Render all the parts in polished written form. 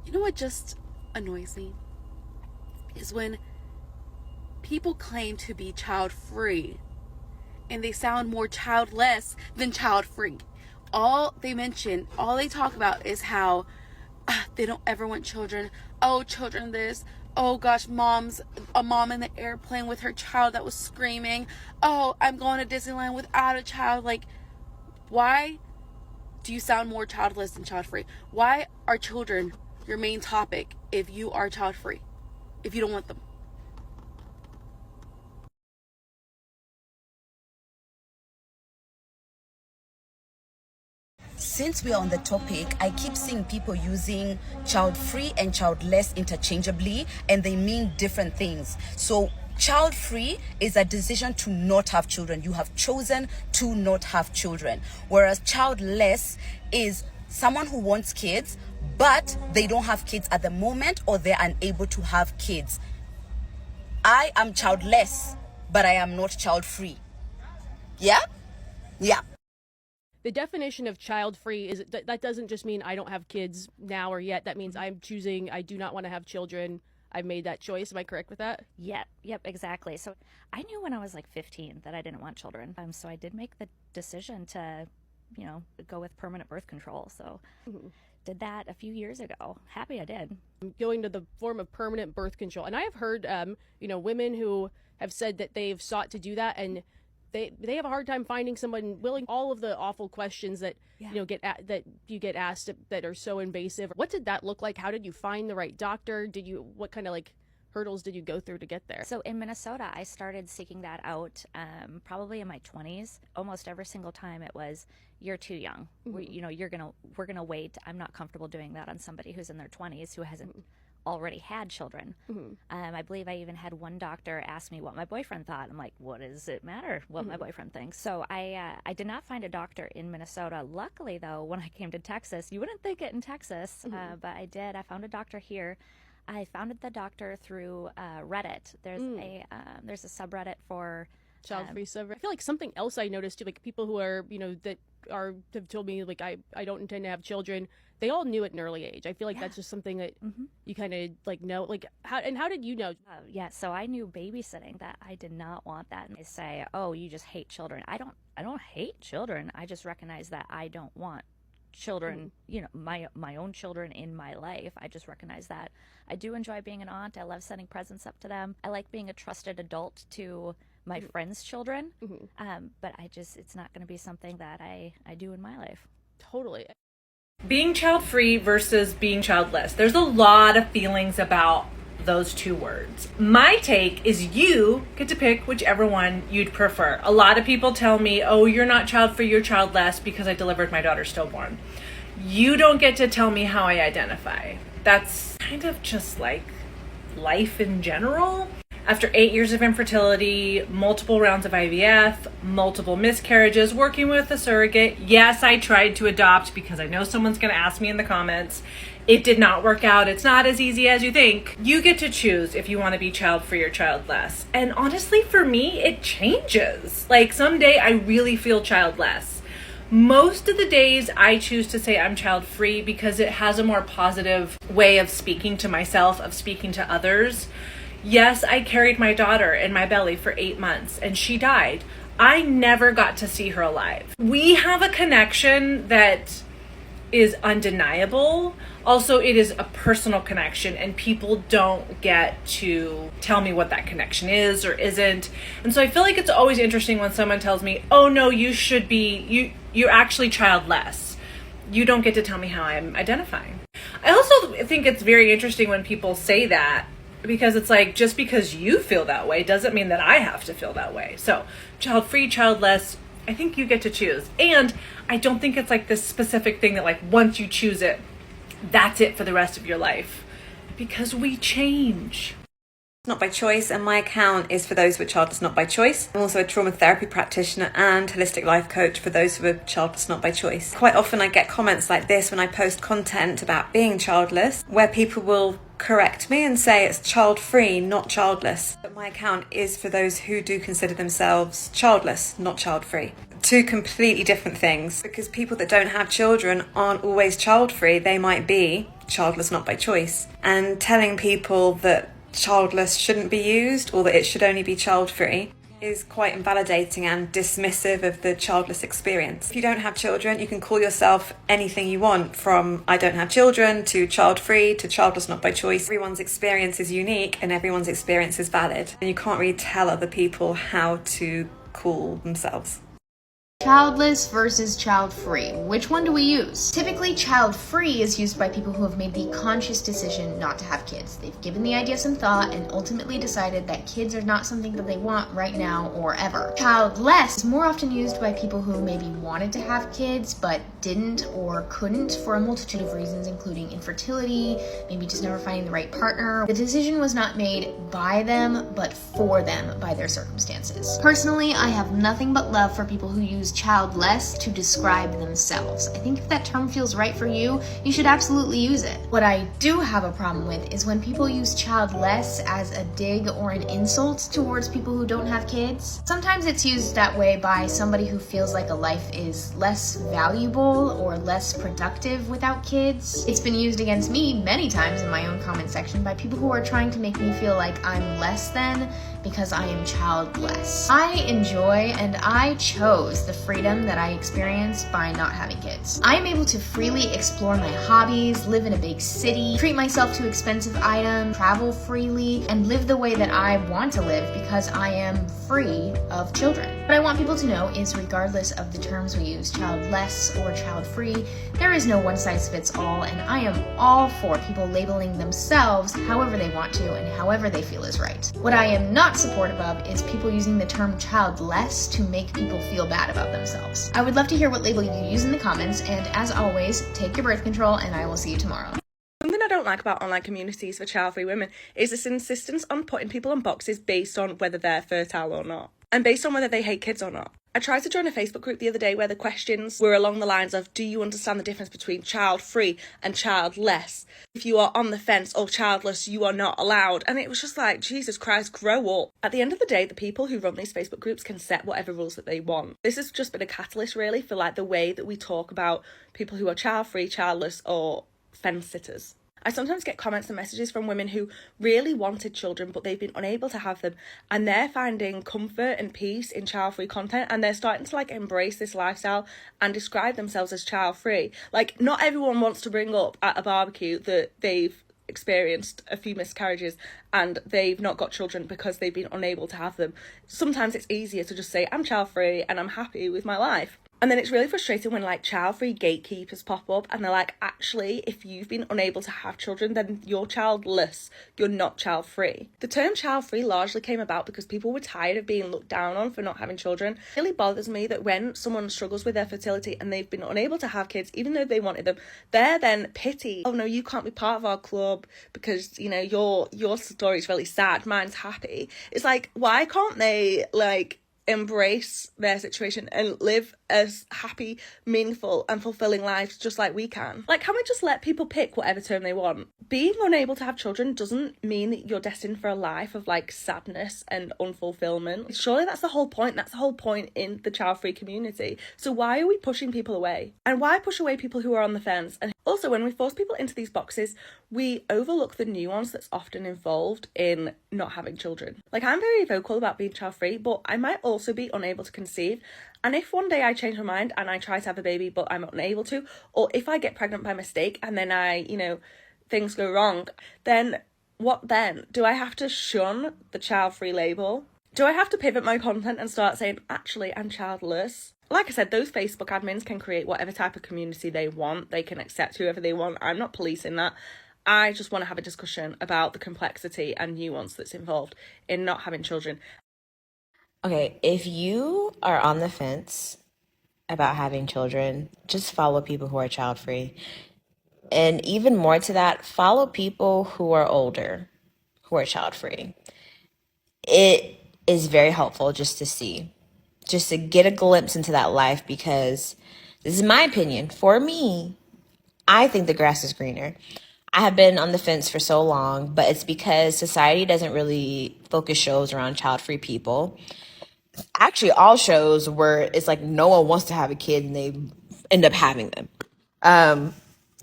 You know what just annoys me? Is when people claim to be child-free and they sound more childless than child-free. All they talk about is how they don't ever want children. Oh, children this. Oh gosh, a mom in the airplane with her child that was screaming. Oh, I'm going to Disneyland without a child. Like, why do you sound more childless than child-free? Why are children your main topic if you are child-free? If you don't want them? Since we are on the topic, I keep seeing people using child-free and childless interchangeably, and they mean different things. So child-free is a decision to not have children. You have chosen to not have children. Whereas childless is someone who wants kids, but they don't have kids at the moment, or they're unable to have kids. I am childless, but I am not child-free. Yeah? Yeah. The definition of child-free is that doesn't just mean I don't have kids now or yet. That means I'm choosing, I do not want to have children. I've made that choice. Am I correct with that? Yep, exactly. So I knew when I was like 15 that I didn't want children. So I did make the decision to, go with permanent birth control. So did that a few years ago. Happy I did. Going to the form of permanent birth control. And I have heard, women who have said that they've sought to do that, and they have a hard time finding someone willing. All of the awful questions that you get asked that are so invasive. What did that look like? How did you find the right doctor? What kind of hurdles did you go through to get there? So in Minnesota, I started seeking that out probably in my 20s. Almost every single time it was, you're too young. Mm-hmm. We're gonna wait. I'm not comfortable doing that on somebody who's in their 20s who hasn't already had children. Mm-hmm. I believe I even had one doctor ask me what my boyfriend thought. I'm like, what does it matter what my boyfriend thinks? So I did not find a doctor in Minnesota. Luckily, though, when I came to Texas, you wouldn't think it in Texas, but I did. I found a doctor here. I found the doctor through Reddit. There's a subreddit for child-free subreddit. I feel like something else I noticed too, like people who are have told me I don't intend to have children. They all knew at an early age. I feel like that's just something that you kind of know. How did you know? So I knew babysitting that I did not want that. And they say, oh, you just hate children. I don't hate children. I just recognize that I don't want children, my own children in my life. I just recognize that. I do enjoy being an aunt. I love sending presents up to them. I like being a trusted adult to my friends' children. But it's not going to be something that I do in my life. Totally. Being child-free versus being childless. There's a lot of feelings about those two words. My take is you get to pick whichever one you'd prefer. A lot of people tell me, oh, you're not child-free, you're childless because I delivered my daughter stillborn. You don't get to tell me how I identify. That's kind of just like life in general. After 8 years of infertility, multiple rounds of IVF, multiple miscarriages, working with a surrogate. Yes, I tried to adopt because I know someone's going to ask me in the comments. It did not work out. It's not as easy as you think. You get to choose if you want to be child-free or childless. And honestly, for me, it changes. Like someday I really feel childless. Most of the days I choose to say I'm child-free because it has a more positive way of speaking to myself, of speaking to others. Yes, I carried my daughter in my belly for 8 months and she died. I never got to see her alive. We have a connection that is undeniable. Also, it is a personal connection and people don't get to tell me what that connection is or isn't. And so I feel like it's always interesting when someone tells me, oh no, you're actually childless. You don't get to tell me how I'm identifying. I also think it's very interesting when people say that, because it's like, just because you feel that way doesn't mean that I have to feel that way. So child-free, childless, I think you get to choose. And I don't think it's like this specific thing that like once you choose it, that's it for the rest of your life. Because we change. Not by choice, and my account is for those who are childless not by choice. I'm also a trauma therapy practitioner and holistic life coach for those who are childless not by choice. Quite often I get comments like this when I post content about being childless, where people will correct me and say it's child-free, not childless. But my account is for those who do consider themselves childless, not child-free. two completely different things, because people that don't have children aren't always child-free. They might be childless not by choice. And telling people that childless shouldn't be used or that it should only be child-free is quite invalidating and dismissive of the childless experience. If you don't have children, you can call yourself anything you want, from I don't have children to child-free to childless not by choice. Everyone's experience is unique and everyone's experience is valid. And you can't really tell other people how to call themselves. Childless versus child-free. Which one do we use? Typically, child-free is used by people who have made the conscious decision not to have kids. They've given the idea some thought and ultimately decided that kids are not something that they want right now or ever. Childless is more often used by people who maybe wanted to have kids but didn't or couldn't for a multitude of reasons, including infertility, maybe just never finding the right partner. The decision was not made by them, but for them by their circumstances. Personally, I have nothing but love for people who use childless to describe themselves. I think if that term feels right for you, you should absolutely use it. What I do have a problem with is when people use childless as a dig or an insult towards people who don't have kids. Sometimes it's used that way by somebody who feels like a life is less valuable or less productive without kids. It's been used against me many times in my own comment section by people who are trying to make me feel like I'm less than because I am childless. I enjoy and I chose the freedom that I experienced by not having kids. I am able to freely explore my hobbies, live in a big city, treat myself to expensive items, travel freely, and live the way that I want to live because I am free of children. What I want people to know is, regardless of the terms we use, childless or child-free, there is no one-size-fits-all, and I am all for people labeling themselves however they want to and however they feel is right. What I am not supportive of is people using the term childless to make people feel bad about themselves. I would love to hear what label you use in the comments, and as always, take your birth control, and I will see you tomorrow. Something I don't like about online communities for child-free women is this insistence on putting people in boxes based on whether they're fertile or not, and based on whether they hate kids or not. I tried to join a Facebook group the other day where the questions were along the lines of, do you understand the difference between child-free and childless? If you are on the fence or childless, you are not allowed. And it was just like, Jesus Christ, grow up. At the end of the day, the people who run these Facebook groups can set whatever rules that they want. This has just been a catalyst, really, for like the way that we talk about people who are child-free, childless, or fence sitters. I sometimes get comments and messages from women who really wanted children, but they've been unable to have them, and they're finding comfort and peace in child-free content, and they're starting to like embrace this lifestyle and describe themselves as child-free. Like, not everyone wants to bring up at a barbecue that they've experienced a few miscarriages and they've not got children because they've been unable to have them. Sometimes it's easier to just say, I'm child-free and I'm happy with my life. And then it's really frustrating when like child-free gatekeepers pop up and they're like, actually, if you've been unable to have children, then you're childless, you're not child-free. The term child-free largely came about because people were tired of being looked down on for not having children. It really bothers me that when someone struggles with their fertility and they've been unable to have kids, even though they wanted them, they're then pitied. Oh no, you can't be part of our club because, you know, your story's really sad, mine's happy. It's like, why can't they like embrace their situation and live as happy, meaningful and fulfilling lives just like we can? Like, can we just let people pick whatever term they want? Being unable to have children doesn't mean that you're destined for a life of like sadness and unfulfillment. Surely that's the whole point. That's the whole point in the child-free community. So why are we pushing people away? And why push away people who are on the fence? And also, when we force people into these boxes, we overlook the nuance that's often involved in not having children. Like, I'm very vocal about being child-free, but I might also be unable to conceive. And if one day I change my mind and I try to have a baby but I'm unable to, or if I get pregnant by mistake and then things go wrong, then what then? Do I have to shun the child-free label? Do I have to pivot my content and start saying, actually, I'm childless? Like I said, those Facebook admins can create whatever type of community they want. They can accept whoever they want. I'm not policing that. I just want to have a discussion about the complexity and nuance that's involved in not having children. Okay, if you are on the fence about having children, just follow people who are child-free. And even more to that, follow people who are older, who are child-free. It is very helpful just to get a glimpse into that life, because this is my opinion. For me, I think the grass is greener. I have been on the fence for so long, but it's because society doesn't really focus shows around child-free people. actually all shows where it's like no one wants to have a kid and they end up having them.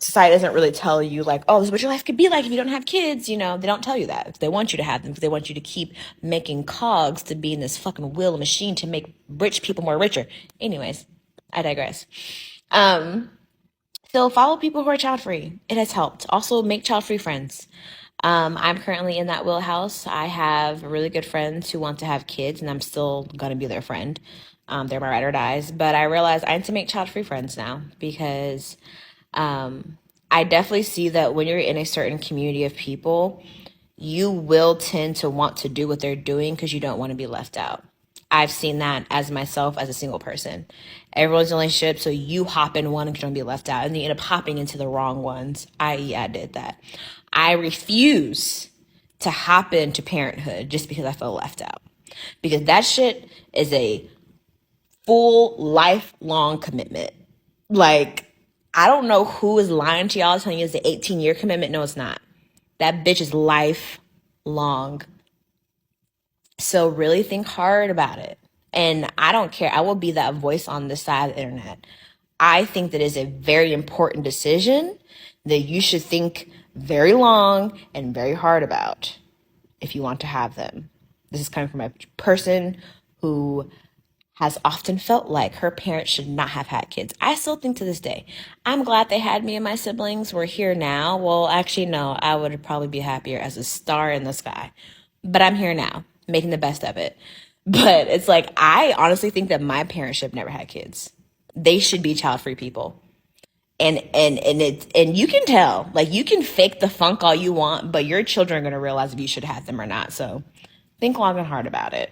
Society doesn't really tell you like, oh, this is what your life could be like if you don't have kids. You know, they don't tell you that. They want you to have them because they want you to keep making cogs to be in this fucking wheel machine to make rich people more richer. Anyways, I digress. So follow people who are child free. It has helped. Also make child free friends. I'm currently in that wheelhouse. I have really good friends who want to have kids, and I'm still gonna be their friend. They're my ride or dies. But I realize I need to make child free friends now because I definitely see that when you're in a certain community of people, you will tend to want to do what they're doing because you don't want to be left out. I've seen that as myself as a single person. Everyone's in a relationship, so you hop in one and you don't be left out, and you end up hopping into the wrong ones, i.e. I did that. I refuse to hop into parenthood just because I feel left out. Because that shit is a full lifelong commitment. Like, I don't know who is lying to y'all telling you it's an 18-year commitment. No, it's not. That bitch is lifelong. So really think hard about it. And I don't care. I will be that voice on this side of the internet. I think that is a very important decision that you should think very long and very hard about if you want to have them. This is coming from a person who has often felt like her parents should not have had kids. I still think to this day, I'm glad they had me and my siblings. We're here now. Well, actually, no, I would probably be happier as a star in the sky. But I'm here now, making the best of it. But it's like, I honestly think that my parents should have never had kids. They should be child-free people. And you can tell, like, you can fake the funk all you want, but your children are going to realize if you should have them or not. So think long and hard about it.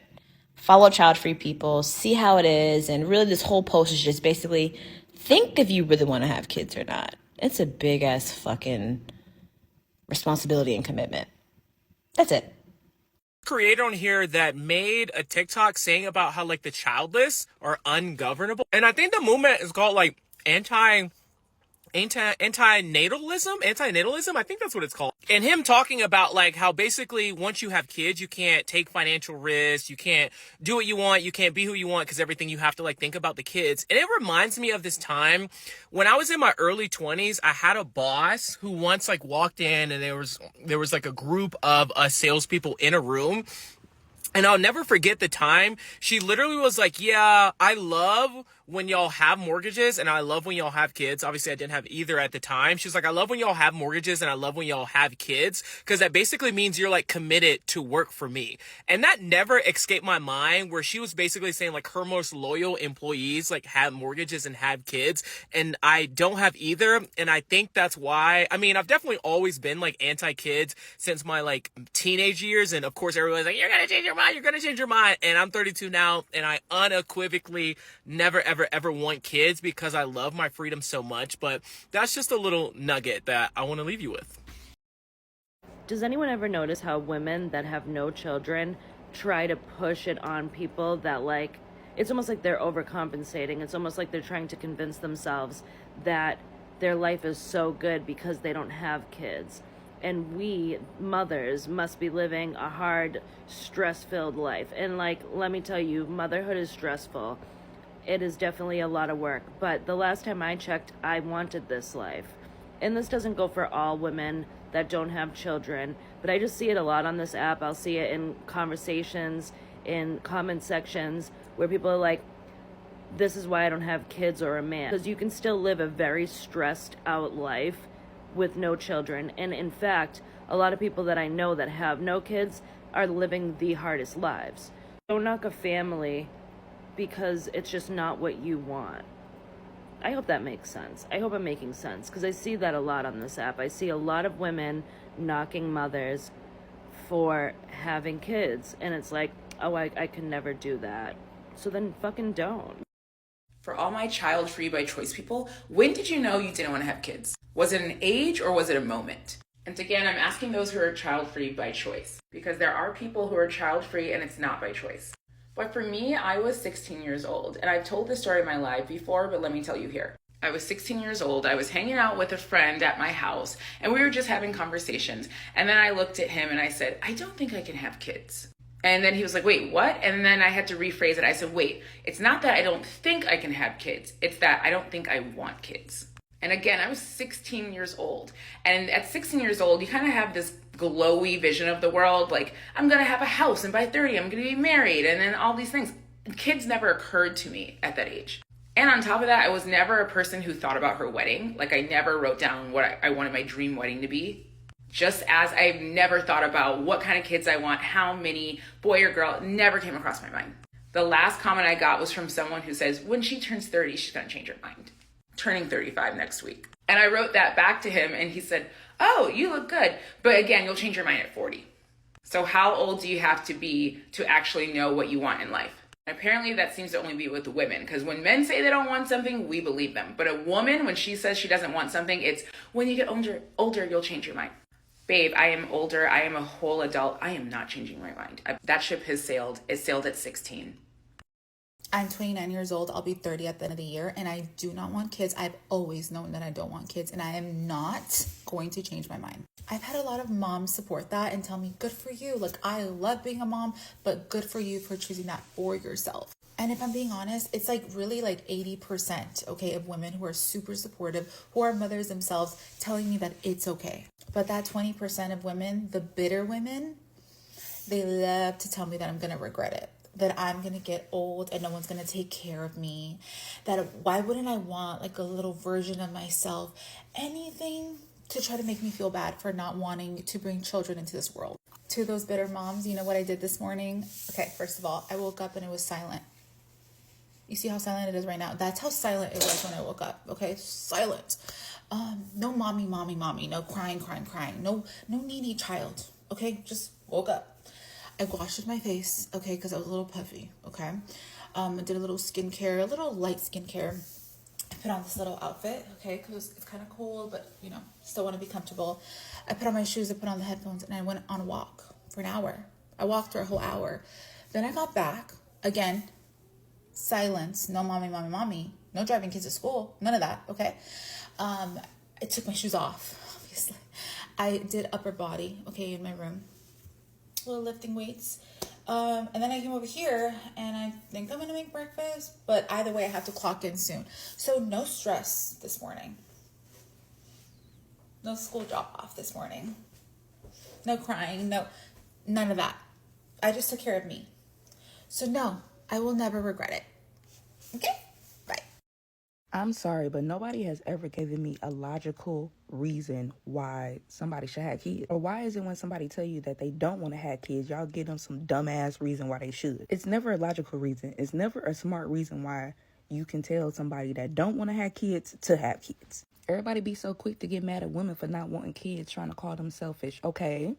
Follow child-free people, see how it is, and really this whole post is just basically think if you really want to have kids or not. It's a big-ass fucking responsibility and commitment. That's it. Creator on here that made a TikTok saying about how like the childless are ungovernable. And I think the movement is called like anti-natalism, I think that's what it's called. And him talking about like how basically once you have kids, you can't take financial risks, you can't do what you want, you can't be who you want because everything you have to like think about the kids. And it reminds me of this time when I was in my early 20s. I had a boss who once like walked in and there was like a group of us salespeople in a room. And I'll never forget the time she literally was like, yeah, I love when y'all have mortgages and I love when y'all have kids. Obviously, I didn't have either at the time. She's like, I love when y'all have mortgages and I love when y'all have kids because that basically means you're like committed to work for me. And that never escaped my mind where she was basically saying like her most loyal employees like have mortgages and have kids and I don't have either. And I think that's why, I mean, I've definitely always been like anti-kids since my like teenage years. And of course, everybody's like, you're going to change your mind. You're going to change your mind. And I'm 32 now and I unequivocally never, ever want kids because I love my freedom so much. But that's just a little nugget that I want to leave you with. Does anyone ever notice how women that have no children try to push it on people that like, it's almost like they're overcompensating. It's almost like they're trying to convince themselves that their life is so good because they don't have kids. And we, mothers, must be living a hard, stress-filled life. And like, let me tell you, motherhood is stressful. It is definitely a lot of work. But the last time I checked, I wanted this life. And this doesn't go for all women that don't have children. But I just see it a lot on this app. I'll see it in conversations, in comment sections, where people are like, this is why I don't have kids or a man. Because you can still live a very stressed out life with no children. And in fact, a lot of people that I know that have no kids are living the hardest lives. Don't knock a family because it's just not what you want. I hope that makes sense. I hope I'm making sense because I see that a lot on this app. I see a lot of women knocking mothers for having kids. And it's like, oh, I could never do that. So then fucking don't. For all my child-free by choice people, when did you know you didn't want to have kids? Was it an age or was it a moment? And again, I'm asking those who are child-free by choice because there are people who are child-free and it's not by choice. But for me, I was 16 years old and I've told this story in my live before, but let me tell you here. I was 16 years old. I was hanging out with a friend at my house and we were just having conversations. And then I looked at him and I said, I don't think I can have kids. And then he was like, wait, what? And then I had to rephrase it. I said, wait, it's not that I don't think I can have kids. It's that I don't think I want kids. And again, I was 16 years old. And at 16 years old, you kind of have this glowy vision of the world. Like, I'm going to have a house, and by 30, I'm going to be married, and then all these things. Kids never occurred to me at that age. And on top of that, I was never a person who thought about her wedding. Like, I never wrote down what I wanted my dream wedding to be. Just as I've never thought about what kind of kids I want, how many, boy or girl, never came across my mind. The last comment I got was from someone who says, when she turns 30, she's going to change her mind. Turning 35 next week. And I wrote that back to him, and he said, oh, you look good. But again, you'll change your mind at 40. So how old do you have to be to actually know what you want in life? Apparently that seems to only be with women, because when men say they don't want something, we believe them. But a woman, when she says she doesn't want something, it's when you get older, you'll change your mind. Babe, I am older. I am a whole adult. I am not changing my mind. That ship has sailed. It sailed at 16. I'm 29 years old. I'll be 30 at the end of the year, and I do not want kids. I've always known that I don't want kids, and I am not going to change my mind. I've had a lot of moms support that and tell me, good for you. Like, I love being a mom, but good for you for choosing that for yourself. And if I'm being honest, it's like really like 80%, okay, of women who are super supportive, who are mothers themselves, telling me that it's okay. But that 20% of women, the bitter women, they love to tell me that I'm going to regret it. That I'm going to get old and no one's going to take care of me. That why wouldn't I want like a little version of myself? Anything to try to make me feel bad for not wanting to bring children into this world. To those bitter moms, you know what I did this morning? Okay, first of all, I woke up and it was silent. You see how silent it is right now? That's how silent it was when I woke up. Okay, silent. No mommy, no crying. No needy child. Okay, just woke up. I washed my face, okay, because I was a little puffy, okay? I did a little skincare, a little light skincare. I put on this little outfit, okay, because it's kind of cold, but, you know, still want to be comfortable. I put on my shoes, I put on the headphones, and I went on a walk for an hour. I walked for a whole hour. Then I got back, again, silence, no mommy, no driving kids to school, none of that, okay? I took my shoes off, obviously. I did upper body, okay, in my room. Little lifting weights. And then I came over here and I think I'm gonna make breakfast, but either way I have to clock in soon. So no stress this morning. No school drop off this morning. No crying, none of that. I just took care of me. So no, I will never regret it. Okay? Bye. I'm sorry, but nobody has ever given me a logical reason why somebody should have kids. Or why is it when somebody tell you that they don't want to have kids, y'all give them some dumbass reason why they should? It's never a logical reason. It's never a smart reason why you can tell somebody that don't want to have kids to have kids. Everybody be so quick to get mad at women for not wanting kids, trying to call them selfish. Okay,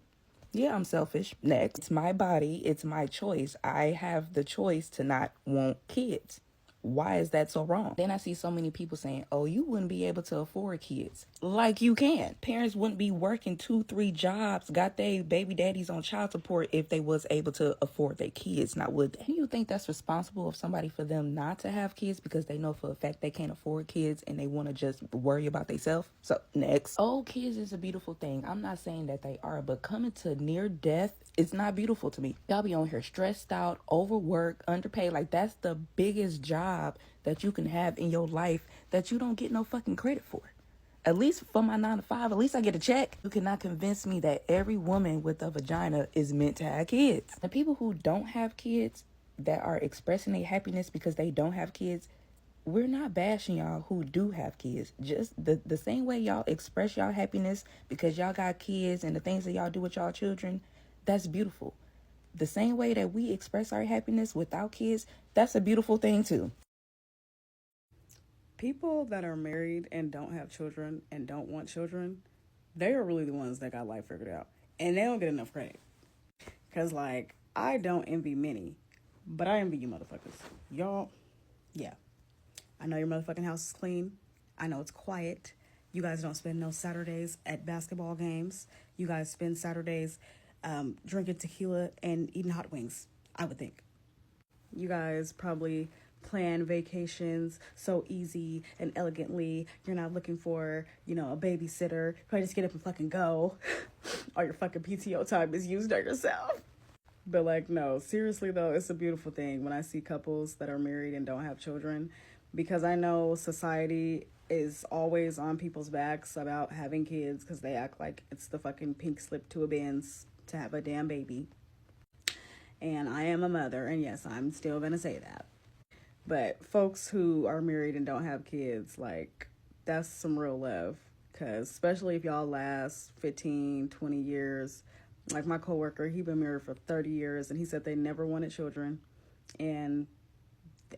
yeah, I'm selfish. Next, it's my body. It's my choice. I have the choice to not want kids. Why is that so wrong? Then I see so many people saying, oh, you wouldn't be able to afford kids. Like you can. Parents wouldn't be working 2-3 jobs, got their baby daddies on child support if they was able to afford their kids. Now, would they? Do you think that's responsible of somebody for them not to have kids because they know for a fact they can't afford kids and they want to just worry about themselves? So next. Oh, kids is a beautiful thing. I'm not saying that they are, but coming to near death, it's not beautiful to me. Y'all be on here stressed out, overworked, underpaid. Like, that's the biggest job that you can have in your life that you don't get no fucking credit for. At least for my 9 to 5, at least I get a check. You cannot convince me that every woman with a vagina is meant to have kids. The people who don't have kids, that are expressing their happiness because they don't have kids, we're not bashing y'all who do have kids. Just the same way y'all express y'all happiness because y'all got kids and the things that y'all do with y'all children, that's beautiful. The same way that we express our happiness without kids, that's a beautiful thing too. People that are married and don't have children and don't want children, they are really the ones that got life figured out. And they don't get enough credit. Because, like, I don't envy many, but I envy you motherfuckers. Y'all, yeah. I know your motherfucking house is clean. I know it's quiet. You guys don't spend no Saturdays at basketball games. You guys spend Saturdays drinking tequila and eating hot wings, I would think. You guys probably plan vacations so easy and elegantly. You're not looking for, a babysitter. You probably just get up and fucking go. All your fucking PTO time is used on yourself. But like, no, seriously though, it's a beautiful thing when I see couples that are married and don't have children, because I know society is always on people's backs about having kids because they act like it's the fucking pink slip to a Benz to have a damn baby. And I am a mother, and yes, I'm still gonna say that. But folks who are married and don't have kids, like, that's some real love. Because especially if y'all last 15, 20 years. Like my coworker, he been married for 30 years, and he said they never wanted children. And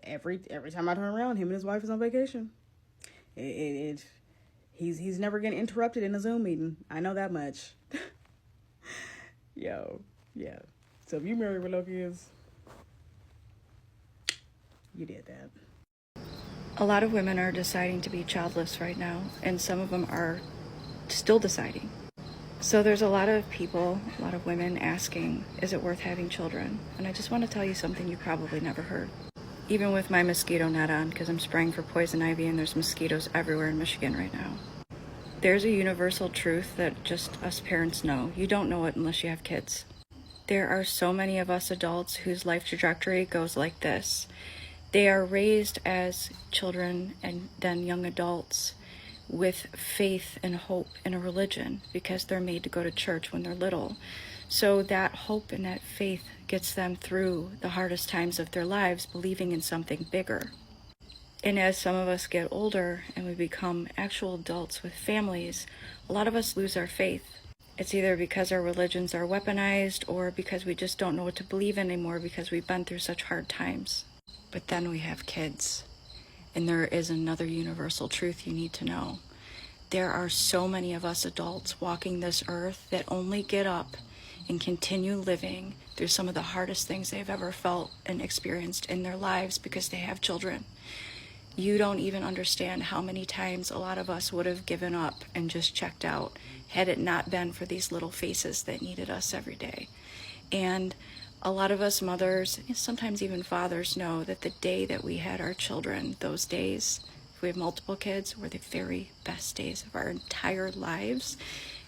every time I turn around, him and his wife is on vacation. He's never getting interrupted in a Zoom meeting. I know that much. Yo, yeah. So if you married with no kids, you did that. A lot of women are deciding to be childless right now, and some of them are still deciding. So there's a lot of people, a lot of women asking, is it worth having children? And I just want to tell you something you probably never heard. Even with my mosquito net on, because I'm spraying for poison ivy and there's mosquitoes everywhere in Michigan right now. There's a universal truth that just us parents know. You don't know it unless you have kids. There are so many of us adults whose life trajectory goes like this. They are raised as children and then young adults with faith and hope in a religion because they're made to go to church when they're little. So that hope and that faith gets them through the hardest times of their lives, believing in something bigger. And as some of us get older and we become actual adults with families, a lot of us lose our faith. It's either because our religions are weaponized or because we just don't know what to believe in anymore because we've been through such hard times. But then we have kids. And there is another universal truth you need to know. There are so many of us adults walking this earth that only get up and continue living through some of the hardest things they've ever felt and experienced in their lives because they have children. You don't even understand how many times a lot of us would have given up and just checked out had it not been for these little faces that needed us every day. And a lot of us mothers, sometimes even fathers, know that the day that we had our children, those days, if we have multiple kids, were the very best days of our entire lives.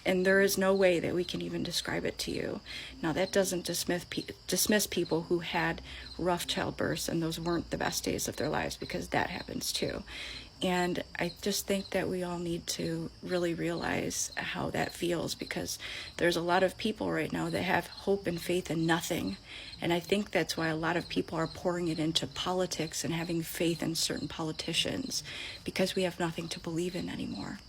And there is no way that we can even describe it to you. Now, that doesn't dismiss people who had rough childbirths and those weren't the best days of their lives, because that happens too. And I just think that we all need to really realize how that feels, because there's a lot of people right now that have hope and faith in nothing. And I think that's why a lot of people are pouring it into politics and having faith in certain politicians, because we have nothing to believe in anymore.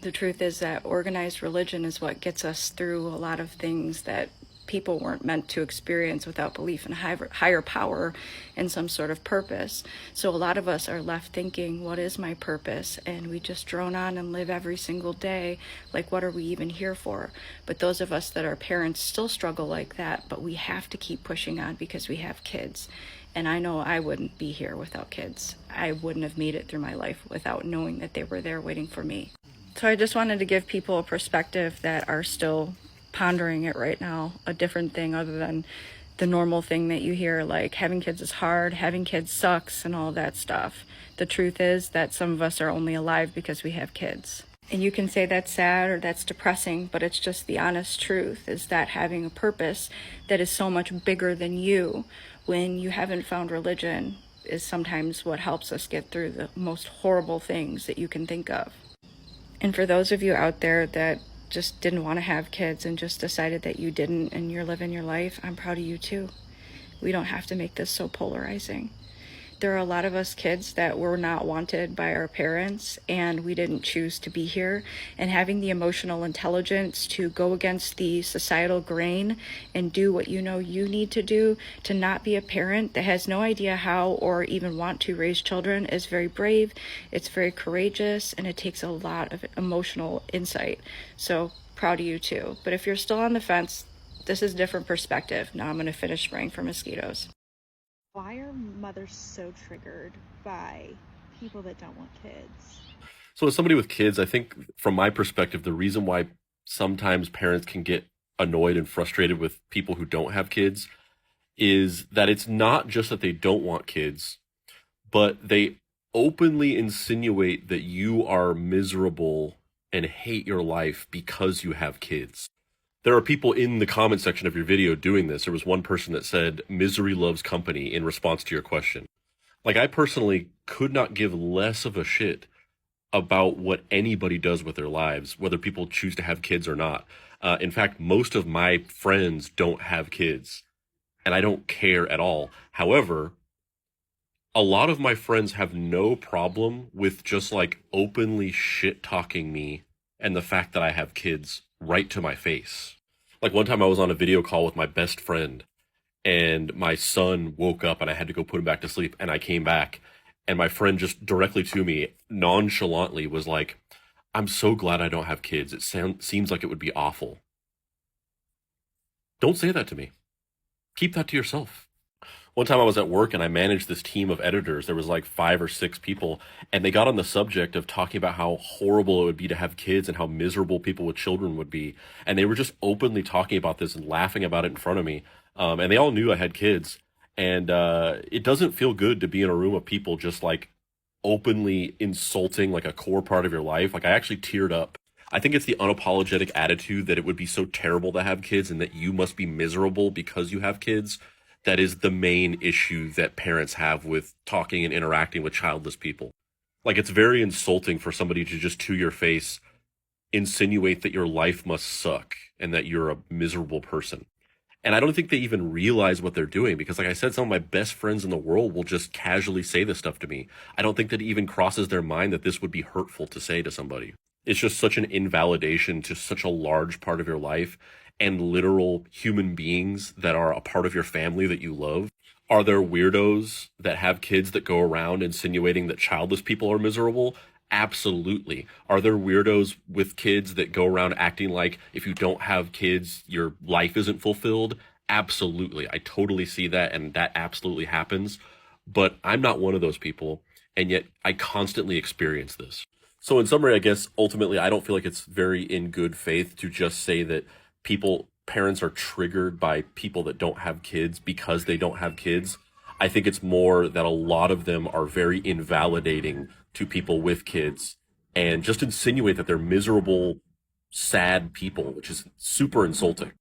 The truth is that organized religion is what gets us through a lot of things that people weren't meant to experience without belief in higher power and some sort of purpose. So a lot of us are left thinking, what is my purpose? And we just drone on and live every single day like, what are we even here for? But those of us that are parents still struggle like that, but we have to keep pushing on because we have kids. And I know I wouldn't be here without kids. I wouldn't have made it through my life without knowing that they were there waiting for me. So I just wanted to give people a perspective that are still pondering it right now, a different thing other than the normal thing that you hear, like having kids is hard, having kids sucks, and all that stuff. The truth is that some of us are only alive because we have kids. And you can say that's sad or that's depressing, but it's just the honest truth, is that having a purpose that is so much bigger than you when you haven't found religion is sometimes what helps us get through the most horrible things that you can think of. And for those of you out there that just didn't want to have kids and just decided that you didn't and you're living your life, I'm proud of you too. We don't have to make this so polarizing. There are a lot of us kids that were not wanted by our parents and we didn't choose to be here. And having the emotional intelligence to go against the societal grain and do what you know you need to do to not be a parent that has no idea how or even want to raise children is very brave. It's very courageous, and it takes a lot of emotional insight. So proud of you too. But if you're still on the fence, this is a different perspective. Now I'm going to finish spraying for mosquitoes. Why are mothers so triggered by people that don't want kids? So as somebody with kids, I think from my perspective, the reason why sometimes parents can get annoyed and frustrated with people who don't have kids is that it's not just that they don't want kids, but they openly insinuate that you are miserable and hate your life because you have kids. There are people in the comment section of your video doing this. There was one person that said, "Misery loves company," in response to your question. Like, I personally could not give less of a shit about what anybody does with their lives, whether people choose to have kids or not. In fact, most of my friends don't have kids, and I don't care at all. However, a lot of my friends have no problem with just like openly shit talking me and the fact that I have kids right to my face. Like, one time I was on a video call with my best friend, and my son woke up and I had to go put him back to sleep, and I came back and my friend just directly to me nonchalantly was like, "I'm so glad I don't have kids. It seems like it would be awful." Don't say that to me. Keep that to yourself. One time I was at work and I managed this team of editors. There was like 5 or 6 people, and they got on the subject of talking about how horrible it would be to have kids and how miserable people with children would be. And they were just openly talking about this and laughing about it in front of me. And they all knew I had kids. And it doesn't feel good to be in a room of people just like openly insulting like a core part of your life. Like, I actually teared up. I think it's the unapologetic attitude that it would be so terrible to have kids and that you must be miserable because you have kids. That is the main issue that parents have with talking and interacting with childless people. Like, it's very insulting for somebody to just to your face insinuate that your life must suck and that you're a miserable person. And I don't think they even realize what they're doing, because like I said, some of my best friends in the world will just casually say this stuff to me. I don't think that it even crosses their mind that this would be hurtful to say to somebody. It's just such an invalidation to such a large part of your life and literal human beings that are a part of your family that you love. Are there weirdos that have kids that go around insinuating that childless people are miserable? Absolutely. Are there weirdos with kids that go around acting like if you don't have kids, your life isn't fulfilled? Absolutely. I totally see that, and that absolutely happens. But I'm not one of those people, and yet I constantly experience this. So in summary, I guess ultimately I don't feel like it's very in good faith to just say that parents are triggered by people that don't have kids because they don't have kids. I think it's more that a lot of them are very invalidating to people with kids and just insinuate that they're miserable, sad people, which is super insulting.